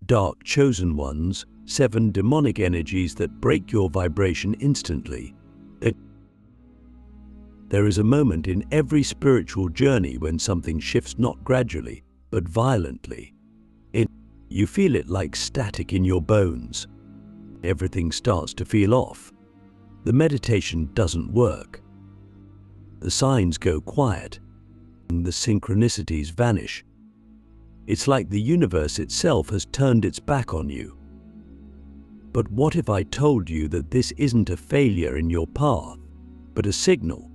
dark chosen ones, 7 demonic energies that break your vibration instantly. There is a moment in every spiritual journey when something shifts not gradually, but violently. You feel it like static in your bones. Everything starts to feel off. The meditation doesn't work. The signs go quiet, and the synchronicities vanish. It's like the universe itself has turned its back on you. But what if I told you that this isn't a failure in your path, but a signal?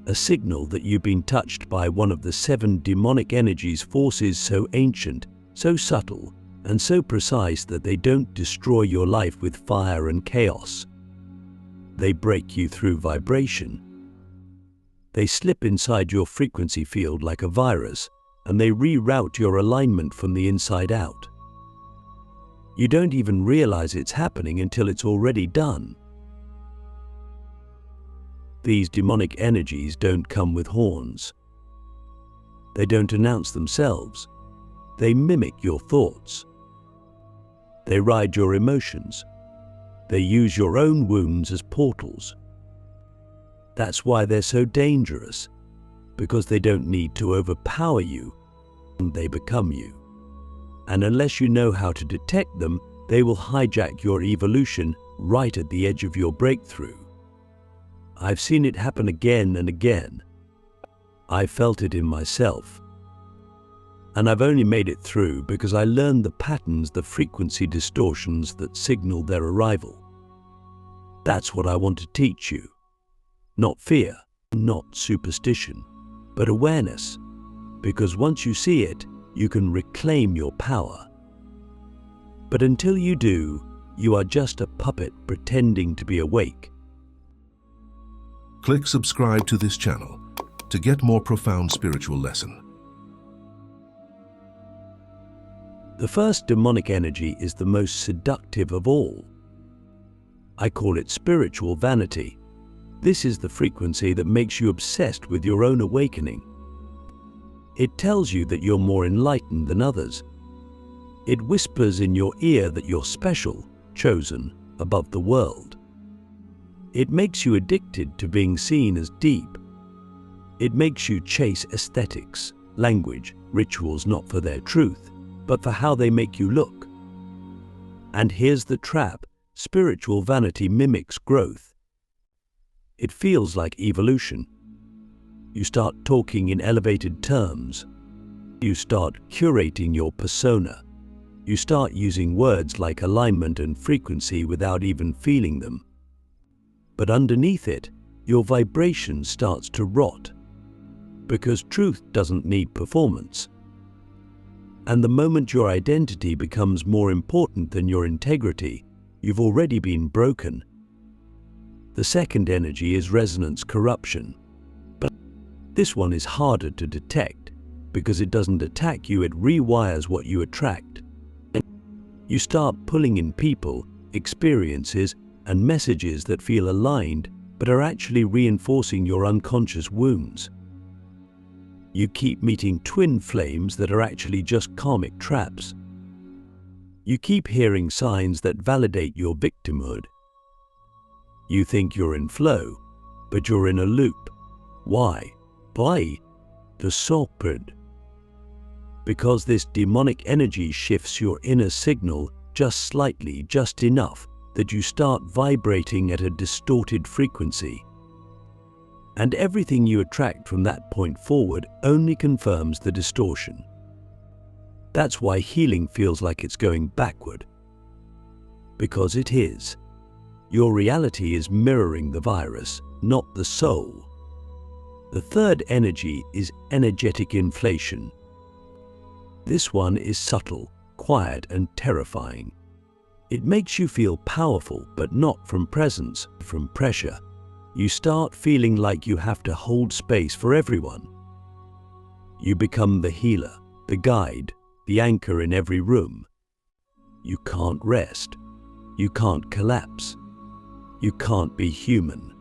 A signal that you've been touched by one of the 7 demonic energies, forces so ancient, so subtle, and so precise that they don't destroy your life with fire and chaos. They break you through vibration. They slip inside your frequency field like a virus, and they reroute your alignment from the inside out. You don't even realize it's happening until it's already done. These demonic energies don't come with horns. They don't announce themselves. They mimic your thoughts. They ride your emotions. They use your own wounds as portals. That's why they're so dangerous, because they don't need to overpower you, they become you. And unless you know how to detect them, they will hijack your evolution right at the edge of your breakthrough. I've seen it happen again and again. I felt it in myself. And I've only made it through because I learned the patterns, the frequency distortions that signal their arrival. That's what I want to teach you. Not fear, not superstition, but awareness. Because once you see it, you can reclaim your power. But until you do, you are just a puppet pretending to be awake. Click subscribe to this channel to get more profound spiritual lesson. The first demonic energy is the most seductive of all. I call it spiritual vanity. This is the frequency that makes you obsessed with your own awakening. It tells you that you're more enlightened than others. It whispers in your ear that you're special, chosen, above the world. It makes you addicted to being seen as deep. It makes you chase aesthetics, language, rituals not for their truth, but for how they make you look. And here's the trap: spiritual vanity mimics growth. It feels like evolution. You start talking in elevated terms. You start curating your persona. You start using words like alignment and frequency without even feeling them. But underneath it, your vibration starts to rot. Because truth doesn't need performance. And the moment your identity becomes more important than your integrity, you've already been broken. The second energy is resonance corruption. But this one is harder to detect because it doesn't attack you, it rewires what you attract. You start pulling in people, experiences, and messages that feel aligned but are actually reinforcing your unconscious wounds. You keep meeting twin flames that are actually just karmic traps. You keep hearing signs that validate your victimhood. You think you're in flow, but you're in a loop. Why? Why? The serpent. Because this demonic energy shifts your inner signal just slightly, just enough that you start vibrating at a distorted frequency. And everything you attract from that point forward only confirms the distortion. That's why healing feels like it's going backward. Because it is. Your reality is mirroring the virus, not the soul. The third energy is energetic inflation. This one is subtle, quiet, and terrifying. It makes you feel powerful, but not from presence, from pressure. You start feeling like you have to hold space for everyone. You become the healer, the guide, the anchor in every room. You can't rest. You can't collapse. You can't be human,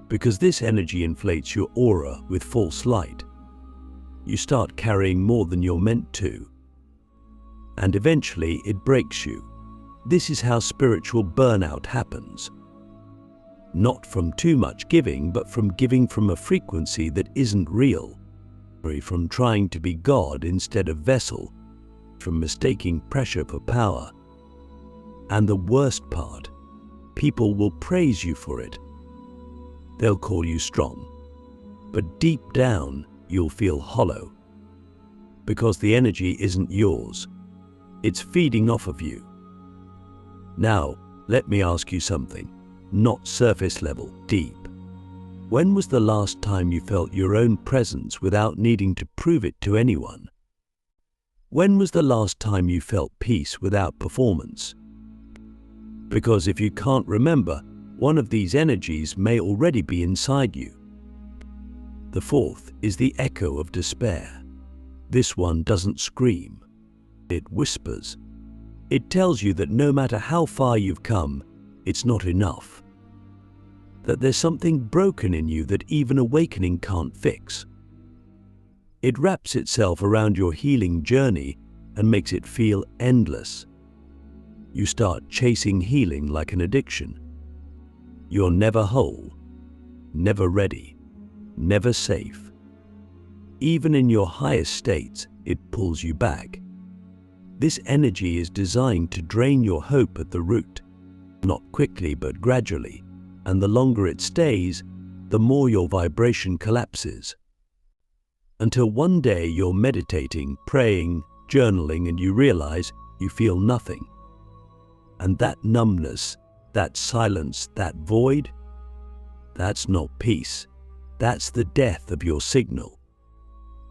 because this energy inflates your aura with false light. You start carrying more than you're meant to. and eventually it breaks you. This is how spiritual burnout happens. Not from too much giving, but from giving from a frequency that isn't real. From trying to be God instead of vessel. From mistaking pressure for power. And the worst part, people will praise you for it. They'll call you strong. But deep down, you'll feel hollow. Because the energy isn't yours. It's feeding off of you. Now, let me ask you something. Not surface level, deep. When was the last time you felt your own presence without needing to prove it to anyone? When was the last time you felt peace without performance? Because if you can't remember, one of these energies may already be inside you. The fourth is the echo of despair. This one doesn't scream. It whispers. It tells you that no matter how far you've come, it's not enough. That there's something broken in you that even awakening can't fix. It wraps itself around your healing journey and makes it feel endless. You start chasing healing like an addiction. You're never whole, never ready, never safe. Even in your highest states, it pulls you back. This energy is designed to drain your hope at the root, not quickly but gradually, and the longer it stays, the more your vibration collapses. Until one day you're meditating, praying, journaling, and you realize you feel nothing. And that numbness, that silence, that void, that's not peace. That's the death of your signal.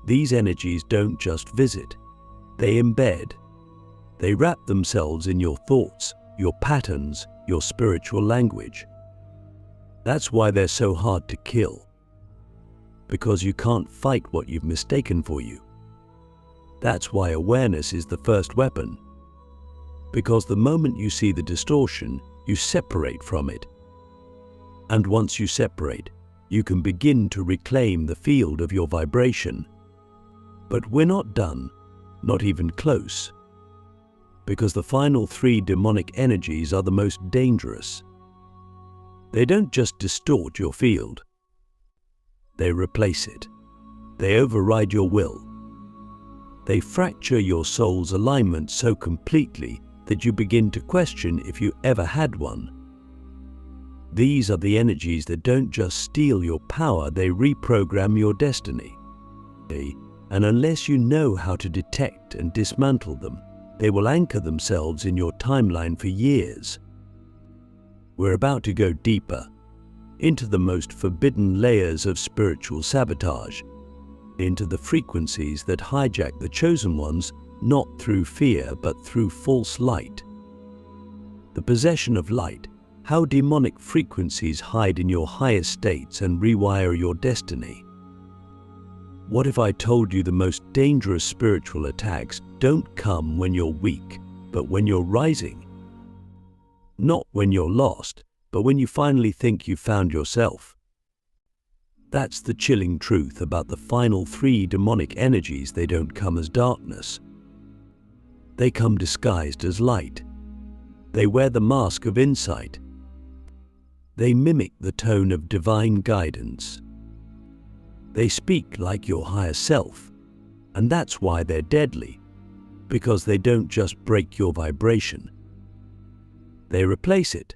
These energies don't just visit, they embed. They wrap themselves in your thoughts, your patterns, your spiritual language. That's why they're so hard to kill. Because you can't fight what you've mistaken for you. That's why awareness is the first weapon. Because the moment you see the distortion, you separate from it. And once you separate, you can begin to reclaim the field of your vibration. But we're not done, not even close. Because the final three demonic energies are the most dangerous. They don't just distort your field. They replace it. They override your will. They fracture your soul's alignment so completely that you begin to question if you ever had one. These are the energies that don't just steal your power, they reprogram your destiny. And unless you know how to detect and dismantle them, they will anchor themselves in your timeline for years. We're about to go deeper, into the most forbidden layers of spiritual sabotage, into the frequencies that hijack the chosen ones, not through fear but through false light. The possession of light, how demonic frequencies hide in your highest states and rewire your destiny. What if I told you the most dangerous spiritual attacks don't come when you're weak, but when you're rising? Not when you're lost, but when you finally think you've found yourself. That's the chilling truth about the final three demonic energies. They don't come as darkness. They come disguised as light. They wear the mask of insight. They mimic the tone of divine guidance. They speak like your higher self, and that's why they're deadly, because they don't just break your vibration. They replace it.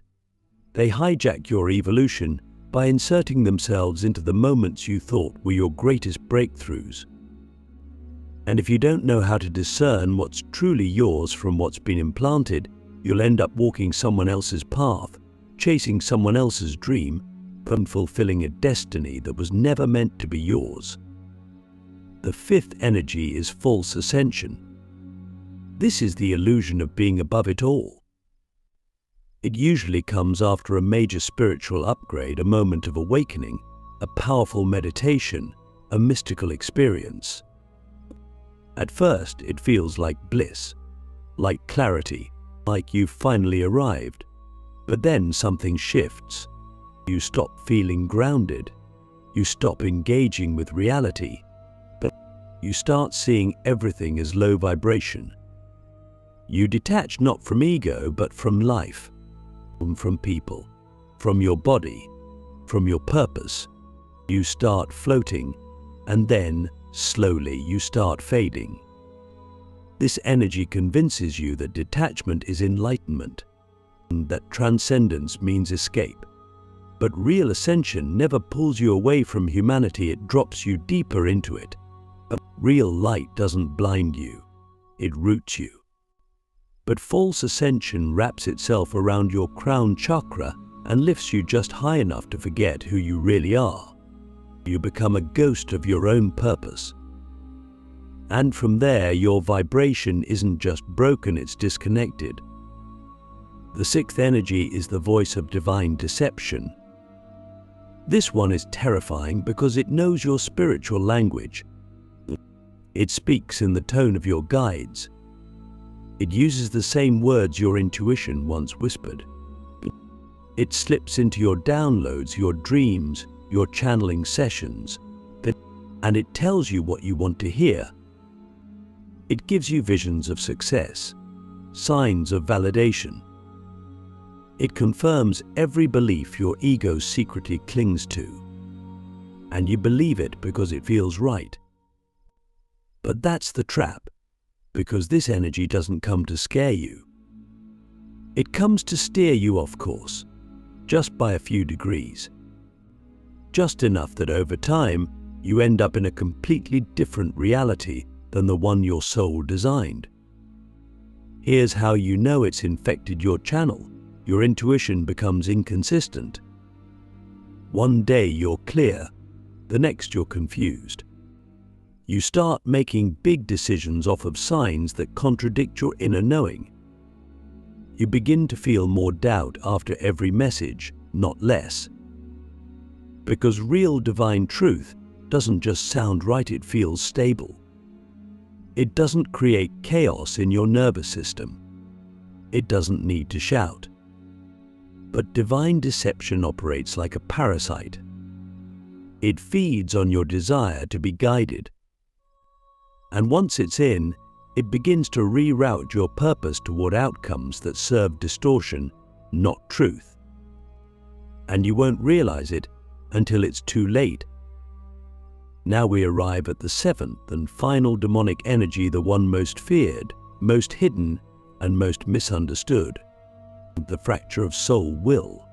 They hijack your evolution by inserting themselves into the moments you thought were your greatest breakthroughs. And if you don't know how to discern what's truly yours from what's been implanted, you'll end up walking someone else's path, chasing someone else's dream, and fulfilling a destiny that was never meant to be yours. The fifth energy is false ascension. This is the illusion of being above it all. It usually comes after a major spiritual upgrade, a moment of awakening, a powerful meditation, a mystical experience. At first, it feels like bliss, like clarity, like you've finally arrived. But then something shifts. You stop feeling grounded. You stop engaging with reality. But you start seeing everything as low vibration. You detach not from ego, but from life, from people, from your body, from your purpose. You start floating, and then, slowly, you start fading. This energy convinces you that detachment is enlightenment, and that transcendence means escape. But real ascension never pulls you away from humanity, it drops you deeper into it. Real light doesn't blind you, it roots you. But false ascension wraps itself around your crown chakra and lifts you just high enough to forget who you really are. You become a ghost of your own purpose. And from there, your vibration isn't just broken, it's disconnected. The sixth energy is the voice of divine deception. This one is terrifying because it knows your spiritual language. It speaks in the tone of your guides. It uses the same words your intuition once whispered. It slips into your downloads, your dreams, your channeling sessions, and it tells you what you want to hear. It gives you visions of success, signs of validation. It confirms every belief your ego secretly clings to, and you believe it because it feels right. But that's the trap, because this energy doesn't come to scare you. It comes to steer you off course, just by a few degrees. Just enough that over time, you end up in a completely different reality than the one your soul designed. Here's how you know it's infected your channel. Your intuition becomes inconsistent. One day you're clear, the next you're confused. You start making big decisions off of signs that contradict your inner knowing. You begin to feel more doubt after every message, not less. Because real divine truth doesn't just sound right, it feels stable. It doesn't create chaos in your nervous system. It doesn't need to shout. But divine deception operates like a parasite. It feeds on your desire to be guided. And once it's in, it begins to reroute your purpose toward outcomes that serve distortion, not truth. And you won't realize it until it's too late. Now we arrive at the seventh and final demonic energy, the one most feared, most hidden, and most misunderstood. The fracture of soul will.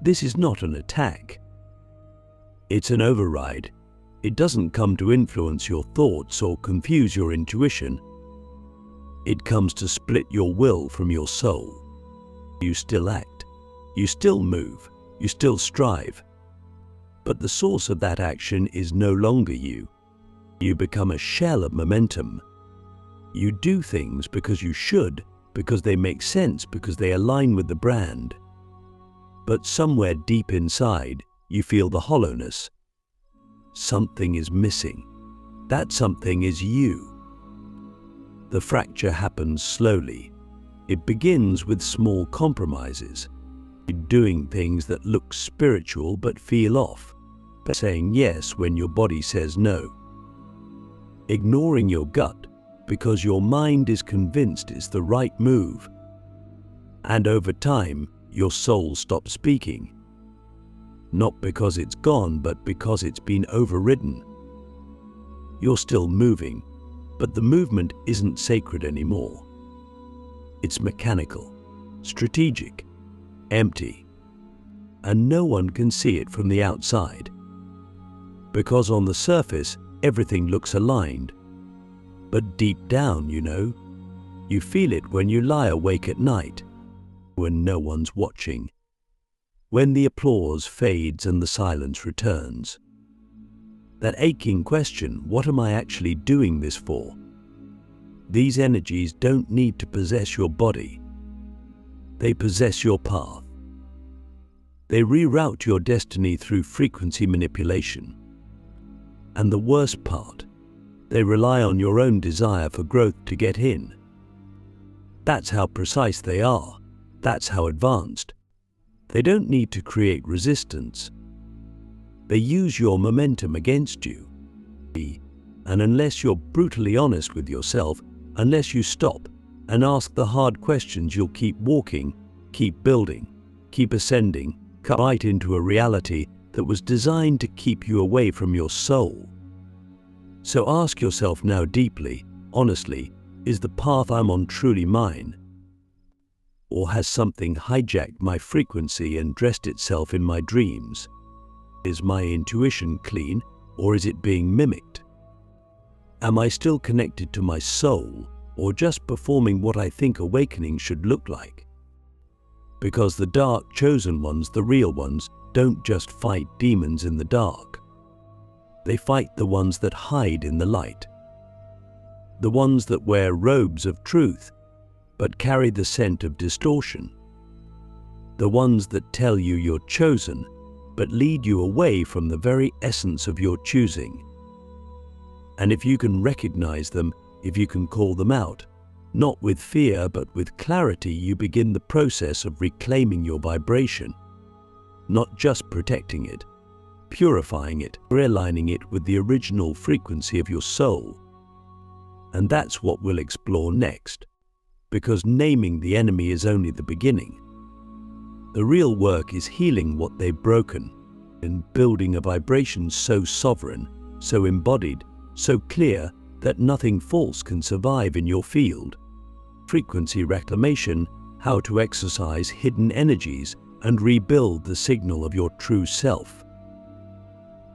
This is not an attack. It's an override. It doesn't come to influence your thoughts or confuse your intuition. It comes to split your will from your soul. You still act, you still move, you still strive. But the source of that action is no longer you. You become a shell of momentum. You do things because you should, because they make sense, because they align with the brand. But somewhere deep inside, you feel the hollowness. Something is missing. That something is you. The fracture happens slowly. It begins with small compromises. Doing things that look spiritual but feel off. Saying yes when your body says no. Ignoring your gut because your mind is convinced it's the right move. And over time, your soul stops speaking. Not because it's gone, but because it's been overridden. You're still moving, but the movement isn't sacred anymore. It's mechanical, strategic, empty, and no one can see it from the outside. Because on the surface, everything looks aligned. But deep down, you feel it when you lie awake at night, when no one's watching. When the applause fades and the silence returns. That aching question, what am I actually doing this for? These energies don't need to possess your body. They possess your path. They reroute your destiny through frequency manipulation. And the worst part, they rely on your own desire for growth to get in. That's how precise they are. That's how advanced. They don't need to create resistance. They use your momentum against you. And unless you're brutally honest with yourself, unless you stop, and ask the hard questions, you'll keep walking, keep building, keep ascending, cut right into a reality that was designed to keep you away from your soul. So ask yourself now deeply, honestly, is the path I'm on truly mine? Or has something hijacked my frequency and dressed itself in my dreams? Is my intuition clean, or is it being mimicked? Am I still connected to my soul, or just performing what I think awakening should look like? Because the dark chosen ones, the real ones, don't just fight demons in the dark. They fight the ones that hide in the light. The ones that wear robes of truth, but carry the scent of distortion. The ones that tell you you're chosen, but lead you away from the very essence of your choosing. And if you can recognize them, if you can call them out, not with fear but with clarity, you begin the process of reclaiming your vibration, not just protecting it, purifying it, realigning it with the original frequency of your soul. And that's what we'll explore next, because naming the enemy is only the beginning. The real work is healing what they've broken and building a vibration so sovereign, so embodied, so clear that nothing false can survive in your field. Frequency reclamation, how to exercise hidden energies and rebuild the signal of your true self.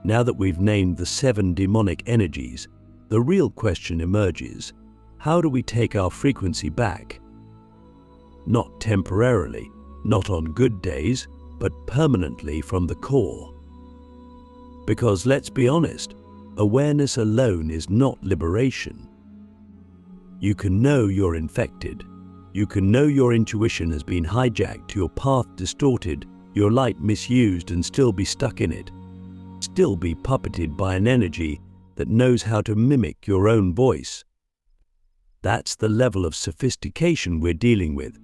Now that we've named the 7 demonic energies, the real question emerges: how do we take our frequency back? Not temporarily, not on good days, but permanently from the core. Because let's be honest, awareness alone is not liberation. You can know you're infected. You can know your intuition has been hijacked, your path distorted, your light misused, and still be stuck in it. Still be puppeted by an energy that knows how to mimic your own voice. That's the level of sophistication we're dealing with.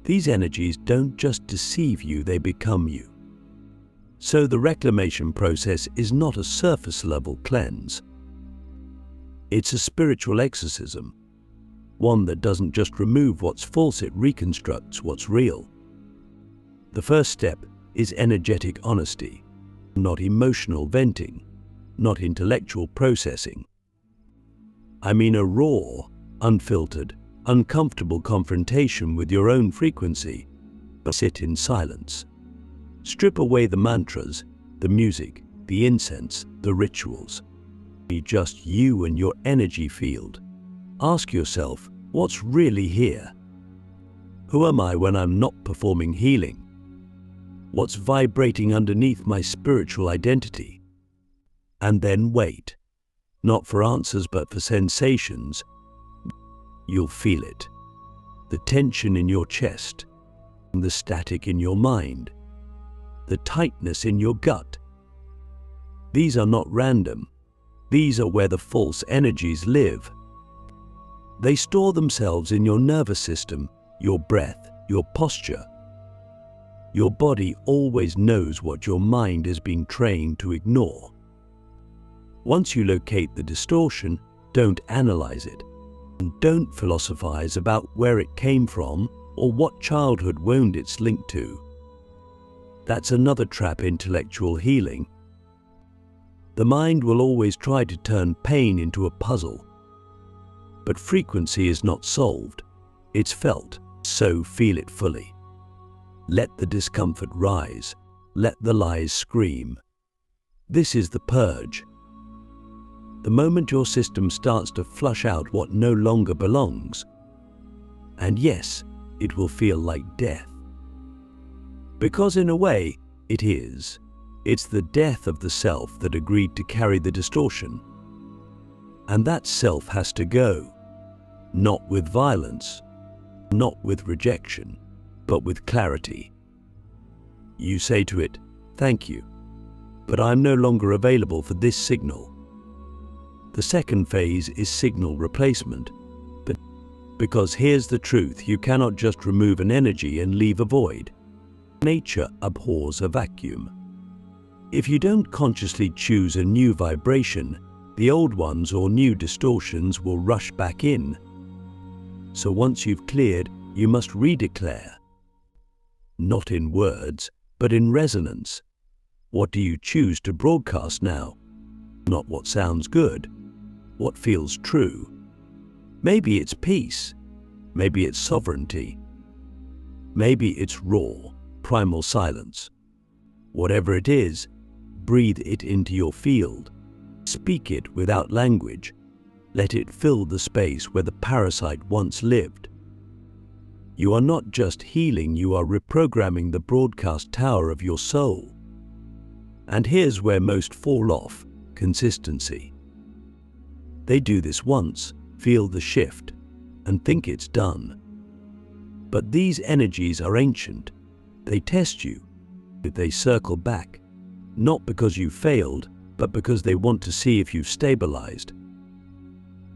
These energies don't just deceive you, they become you. So the reclamation process is not a surface-level cleanse. It's a spiritual exorcism, one that doesn't just remove what's false, it reconstructs what's real. The first step is energetic honesty, not emotional venting, not intellectual processing. I mean a raw, unfiltered, uncomfortable confrontation with your own frequency, but sit in silence. Strip away the mantras, the music, the incense, the rituals. Be just you and your energy field. Ask yourself, what's really here? Who am I when I'm not performing healing? What's vibrating underneath my spiritual identity? And then wait, not for answers but for sensations. You'll feel it. The tension in your chest, the static in your mind, the tightness in your gut. These are not random. These are where the false energies live. They store themselves in your nervous system, your breath, your posture. Your body always knows what your mind has been trained to ignore. Once you locate the distortion, don't analyze it. And don't philosophize about where it came from or what childhood wound it's linked to. That's another trap intellectual healing. The mind will always try to turn pain into a puzzle. But frequency is not solved, it's felt, so feel it fully. Let the discomfort rise, let the lies scream. This is the purge. The moment your system starts to flush out what no longer belongs, and yes, it will feel like death. Because in a way, it is. It's the death of the self that agreed to carry the distortion. And that self has to go, not with violence, not with rejection, but with clarity. You say to it, "Thank you, but I'm no longer available for this signal." The second phase is signal replacement. But because here's the truth, you cannot just remove an energy and leave a void. Nature abhors a vacuum. If you don't consciously choose a new vibration, the old ones or new distortions will rush back in. So once you've cleared, you must redeclare. Not in words, but in resonance. What do you choose to broadcast now? Not what sounds good, what feels true. Maybe it's peace, maybe it's sovereignty, maybe it's raw, primal silence. Whatever it is, breathe it into your field. Speak it without language. Let it fill the space where the parasite once lived. You are not just healing, you are reprogramming the broadcast tower of your soul. And here's where most fall off: consistency. They do this once, feel the shift, and think it's done. But these energies are ancient. They test you. They circle back, not because you failed, but because they want to see if you've stabilized.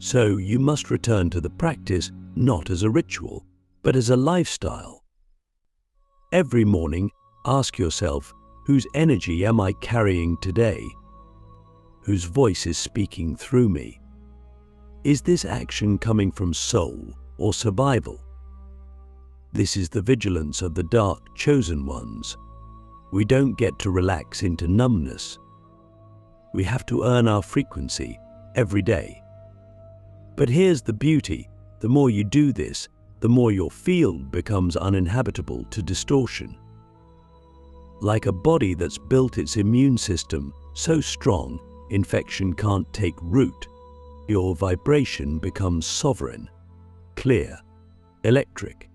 So you must return to the practice not as a ritual, but as a lifestyle. Every morning, ask yourself, whose energy am I carrying today? Whose voice is speaking through me? Is this action coming from soul or survival? This is the vigilance of the dark chosen ones. We don't get to relax into numbness. We have to earn our frequency every day. But here's the beauty: the more you do this, the more your field becomes uninhabitable to distortion. Like a body that's built its immune system so strong, infection can't take root, your vibration becomes sovereign, clear, electric,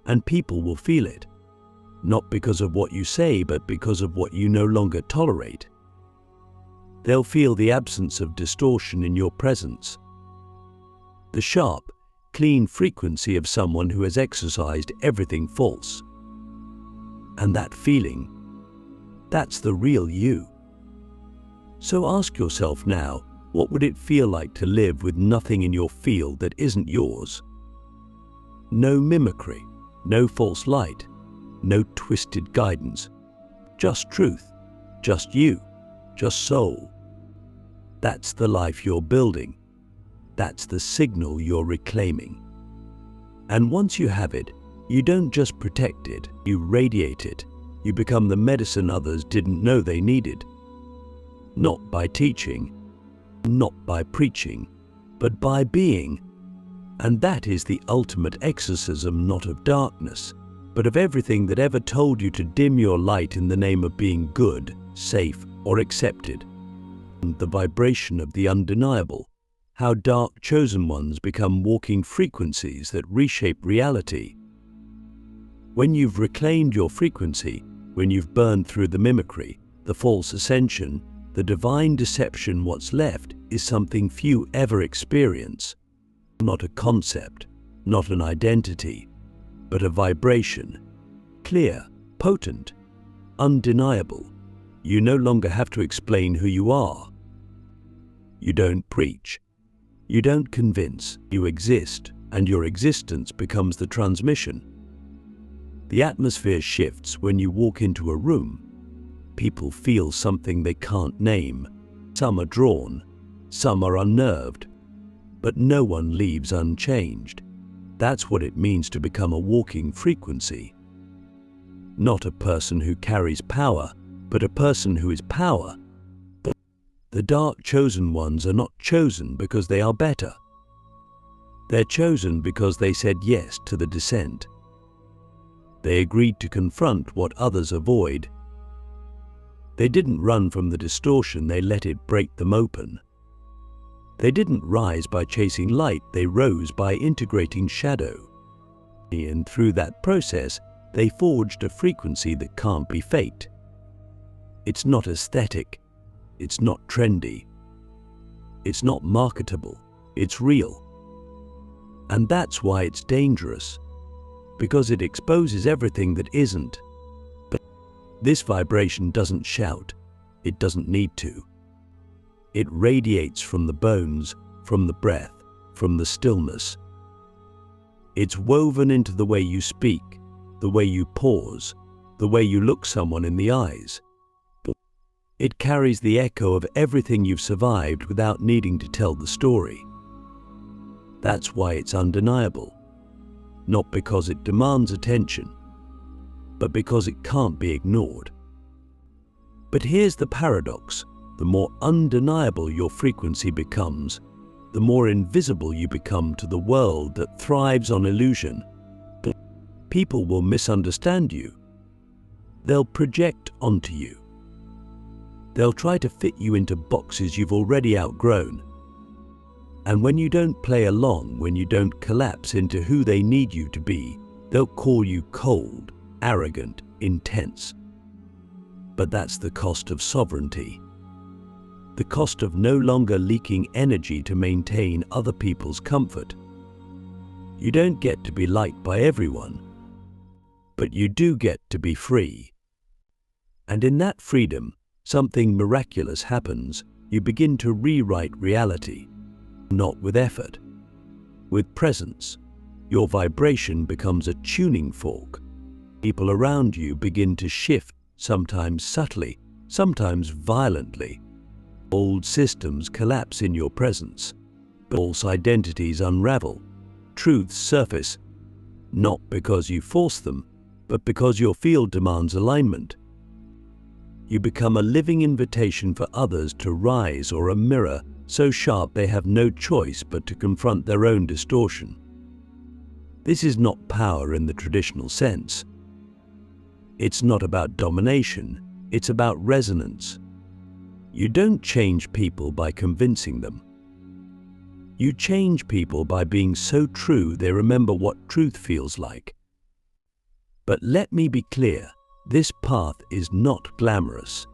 and people will feel it. Not because of what you say, but because of what you no longer tolerate. They'll feel the absence of distortion in your presence. The sharp, clean frequency of someone who has exorcised everything false. And that feeling, that's the real you. So ask yourself now, what would it feel like to live with nothing in your field that isn't yours? No mimicry, no false light, no twisted guidance. Just truth, just you, just soul. That's the life you're building. That's the signal you're reclaiming. And once you have it, you don't just protect it, you radiate it. You become the medicine others didn't know they needed. Not by teaching, not by preaching, but by being. And that is the ultimate exorcism, not of darkness, but of everything that ever told you to dim your light in the name of being good, safe, or accepted. And the vibration of the undeniable. How dark chosen ones become walking frequencies that reshape reality. When you've reclaimed your frequency, when you've burned through the mimicry, the false ascension, the divine deception, what's left is something few ever experience. Not a concept, not an identity, but a vibration. Clear, potent, undeniable. You no longer have to explain who you are. You don't preach. You don't convince. You exist, and your existence becomes the transmission. The atmosphere shifts when you walk into a room. People feel something they can't name. Some are drawn, some are unnerved, but no one leaves unchanged. That's what it means to become a walking frequency. Not a person who carries power, but a person who is power. The dark chosen ones are not chosen because they are better. They're chosen because they said yes to the descent. They agreed to confront what others avoid. They didn't run from the distortion, they let it break them open. They didn't rise by chasing light, they rose by integrating shadow. And through that process, they forged a frequency that can't be faked. It's not aesthetic. It's not trendy. It's not marketable. It's real. And that's why it's dangerous, because it exposes everything that isn't. But this vibration doesn't shout. It doesn't need to. It radiates from the bones, from the breath, from the stillness. It's woven into the way you speak, the way you pause, the way you look someone in the eyes. It carries the echo of everything you've survived without needing to tell the story. That's why it's undeniable. not because it demands attention, but because it can't be ignored. But here's the paradox. The more undeniable your frequency becomes, the more invisible you become to the world that thrives on illusion. People will misunderstand you. They'll project onto you. They'll try to fit you into boxes you've already outgrown. And when you don't play along, when you don't collapse into who they need you to be, they'll call you cold, arrogant, intense. But that's the cost of sovereignty. The cost of no longer leaking energy to maintain other people's comfort. You don't get to be liked by everyone, but you do get to be free. And in that freedom, something miraculous happens. You begin to rewrite reality, not with effort, with presence. Your vibration becomes a tuning fork. People around you begin to shift, sometimes subtly, sometimes violently. Old systems collapse in your presence. False identities unravel. Truths surface, not because you force them, but because your field demands alignment. You become a living invitation for others to rise, or a mirror so sharp they have no choice but to confront their own distortion. This is not power in the traditional sense. It's not about domination, it's about resonance. You don't change people by convincing them. You change people by being so true they remember what truth feels like. But let me be clear, this path is not glamorous.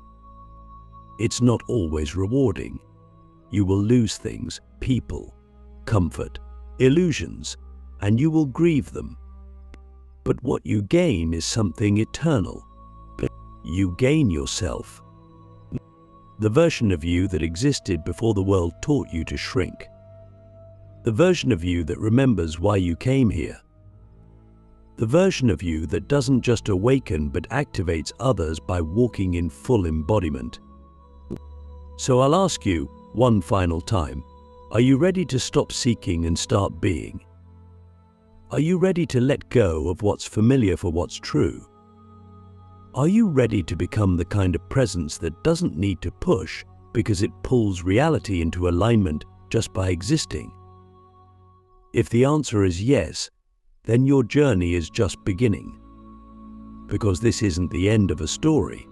It's not always rewarding. You will lose things, people, comfort, illusions, and you will grieve them. But what you gain is something eternal. You gain yourself. The version of you that existed before the world taught you to shrink. The version of you that remembers why you came here. The version of you that doesn't just awaken but activates others by walking in full embodiment. So I'll ask you one final time, are you ready to stop seeking and start being? Are you ready to let go of what's familiar for what's true? Are you ready to become the kind of presence that doesn't need to push because it pulls reality into alignment just by existing? If the answer is yes, then your journey is just beginning. Because this isn't the end of a story.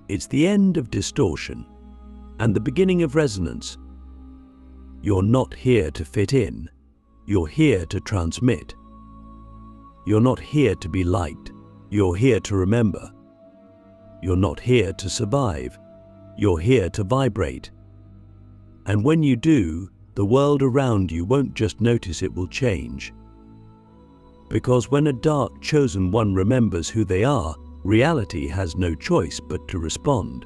It's the end of distortion and the beginning of resonance. You're not here to fit in. You're here to transmit. You're not here to be liked. You're here to remember. You're not here to survive. You're here to vibrate. And when you do, the world around you won't just notice, it will change. Because when a dark chosen one remembers who they are, reality has no choice but to respond.